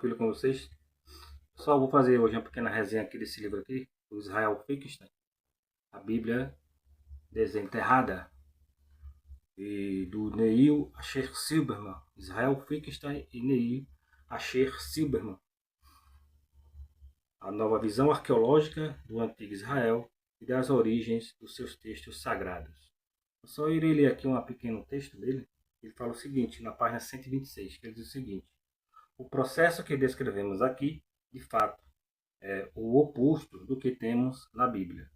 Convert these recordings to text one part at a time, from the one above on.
Tranquilo com vocês? Só vou fazer hoje uma pequena resenha aqui desse livro aqui, do Israel Finkelstein, a Bíblia Desenterrada, e do Neil Asher Silberman, Israel Finkelstein e Neil Asher Silberman, a nova visão arqueológica do antigo Israel e das origens dos seus textos sagrados. Eu só irei ler aqui um pequeno texto dele. Ele fala o seguinte, na página 126, que ele diz o seguinte: o processo que descrevemos aqui, de fato, é o oposto do que temos na Bíblia.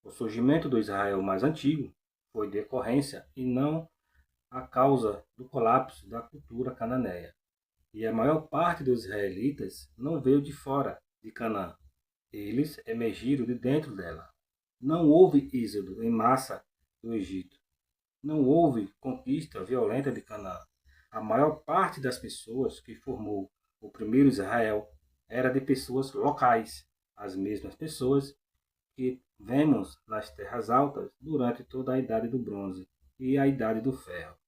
O surgimento do Israel mais antigo foi decorrência e não a causa do colapso da cultura cananeia. E a maior parte dos israelitas não veio de fora de Canaã. Eles emergiram de dentro dela. Não houve êxodo em massa do Egito. Não houve conquista violenta de Canaã. A maior parte das pessoas que formou o primeiro Israel era de pessoas locais, as mesmas pessoas que vemos nas terras altas durante toda a Idade do Bronze e a Idade do Ferro.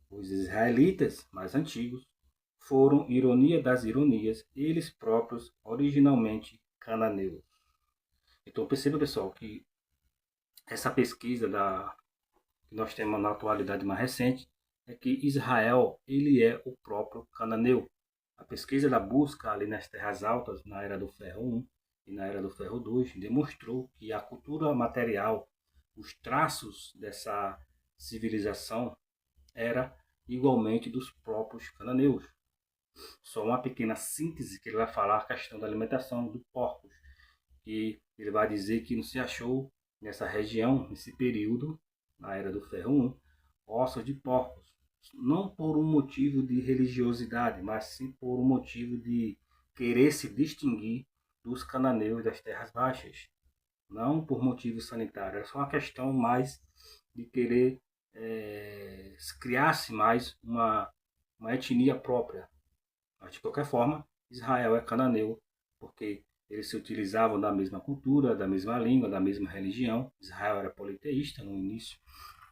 Os israelitas mais antigos foram, ironia das ironias, eles próprios originalmente cananeus. Então perceba, pessoal, que essa pesquisa que nós temos na atualidade mais recente é que Israel ele é o próprio cananeu. A pesquisa da busca ali nas terras altas, na Era do Ferro 1 e na Era do Ferro 2, demonstrou que a cultura material, os traços dessa civilização, era igualmente dos próprios cananeus. Só uma pequena síntese que ele vai falar a questão da alimentação dos porcos, que ele vai dizer que não se achou nessa região, nesse período, na Era do Ferro 1, ossos de porcos, não por um motivo de religiosidade, mas sim por um motivo de querer se distinguir dos cananeus das terras baixas, não por motivo sanitário, era só uma questão mais de querer criar-se mais uma etnia própria. Mas, de qualquer forma, Israel é cananeu, porque eles se utilizavam da mesma cultura, da mesma língua, da mesma religião. Israel era politeísta no início.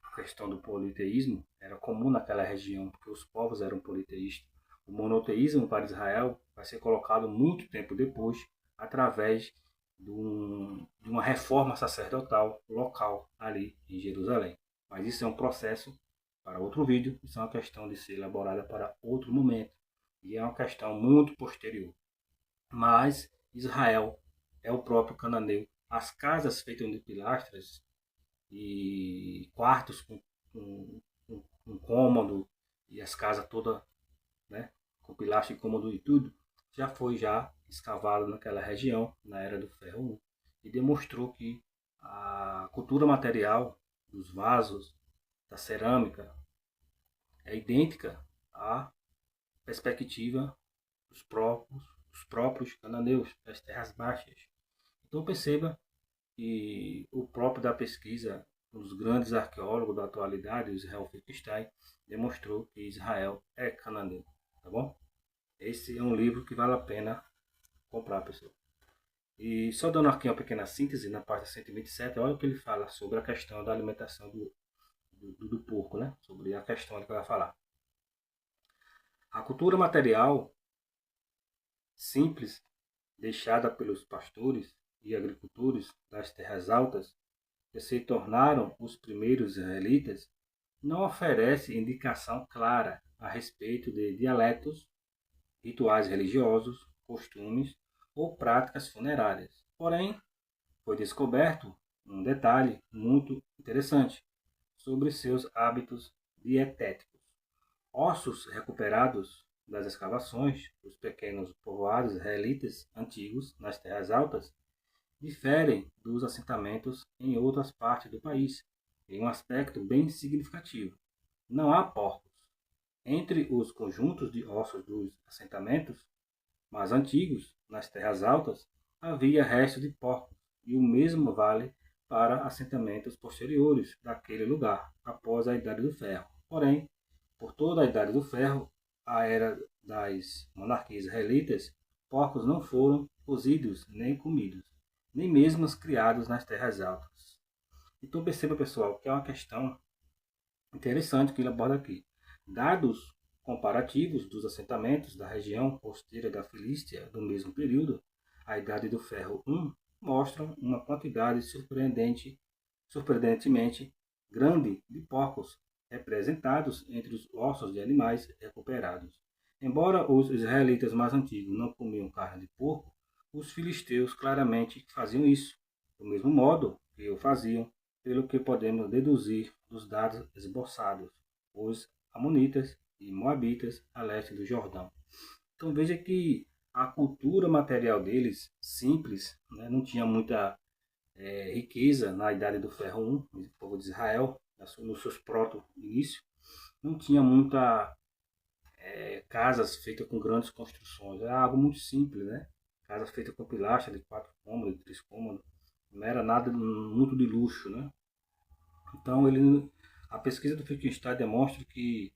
A questão do politeísmo era comum naquela região, porque os povos eram politeístas. O monoteísmo para Israel vai ser colocado muito tempo depois, através de uma reforma sacerdotal local ali em Jerusalém. Mas isso é um processo para outro vídeo, isso é uma questão de ser elaborada para outro momento. E é uma questão muito posterior. Mas Israel é o próprio cananeu. As casas feitas de pilastras e quartos com cômodo e as casas todas, né, com pilastra e cômodo e tudo, já foi escavado naquela região, na Era do Ferro 1, e demonstrou que a cultura material dos vasos, da cerâmica, é idêntica à perspectiva dos próprios cananeus, das terras baixas. Então perceba que o próprio da pesquisa, um dos grandes arqueólogos da atualidade, o Israel Finkelstein, demonstrou que Israel é cananeu, tá bom? Esse é um livro que vale a pena comprar, pessoal. E só dando aqui uma pequena síntese, na página 127, olha o que ele fala sobre a questão da alimentação do porco, né? Sobre a questão que ele vai falar. A cultura material simples, deixada pelos pastores e agricultores das terras altas, que se tornaram os primeiros israelitas, não oferece indicação clara a respeito de dialetos, rituais religiosos, costumes ou práticas funerárias. Porém, foi descoberto um detalhe muito interessante sobre seus hábitos dietéticos. Ossos recuperados das escavações dos pequenos povoados israelitas antigos nas terras altas diferem dos assentamentos em outras partes do país, em um aspecto bem significativo. Não há porcos. Entre os conjuntos de ossos dos assentamentos mais antigos, nas terras altas, havia restos de porcos, e o mesmo vale para assentamentos posteriores daquele lugar, após a Idade do Ferro. Porém, por toda a Idade do Ferro, a era das monarquias israelitas, porcos não foram cozidos nem comidos, nem mesmo os criados nas terras altas. Então perceba, pessoal, que é uma questão interessante que ele aborda aqui. Dados comparativos dos assentamentos da região costeira da Filístia do mesmo período, a Idade do Ferro I, mostram uma quantidade surpreendentemente grande de porcos representados entre os ossos de animais recuperados. Embora os israelitas mais antigos não comiam carne de porco, os filisteus claramente faziam isso, do mesmo modo que o faziam, pelo que podemos deduzir dos dados esboçados, os amonitas e moabitas a leste do Jordão. Então veja que a cultura material deles, simples, né, não tinha muita riqueza na Idade do Ferro I, o povo de Israel, nos seus proto-inícios, não tinha muita casas feitas com grandes construções, era algo muito simples, né? Casas feitas com pilastra de 4 cômodos, de 3 cômodos, não era nada muito de luxo, né? Então a pesquisa do Wittgenstein demonstra que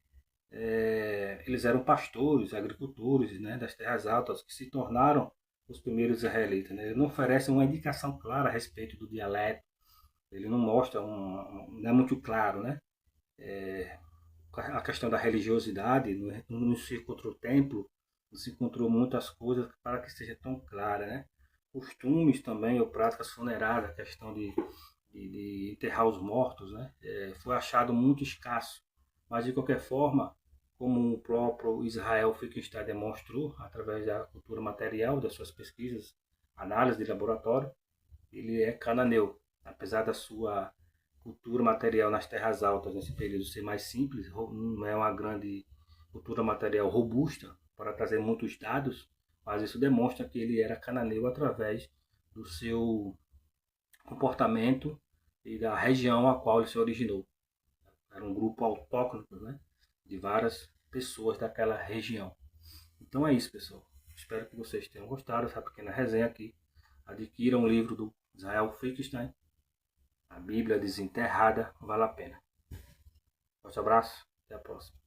eles eram pastores, agricultores, né, das terras altas, que se tornaram os primeiros israelitas. Né? Ele não oferece uma indicação clara a respeito do dialeto, ele não mostra, não é muito claro, né? A questão da religiosidade, não se encontrou templo, não se encontrou muitas coisas para que seja tão clara, né? Costumes também, ou práticas funerárias, a questão de enterrar os mortos, né? Foi achado muito escasso. Mas, de qualquer forma, como o próprio Israel Wittgenstein demonstrou, através da cultura material, das suas pesquisas, análise de laboratório, ele é cananeu. Apesar da sua cultura material nas terras altas nesse período ser mais simples, não é uma grande cultura material robusta para trazer muitos dados, mas isso demonstra que ele era cananeu através do seu comportamento e da região a qual ele se originou. Era um grupo autóctone, né, de várias pessoas daquela região. Então é isso, pessoal. Espero que vocês tenham gostado dessa pequena resenha aqui. Adquiram um livro do Israel Wittgenstein, A Bíblia Desenterrada, vale a pena. Forte abraço, até a próxima.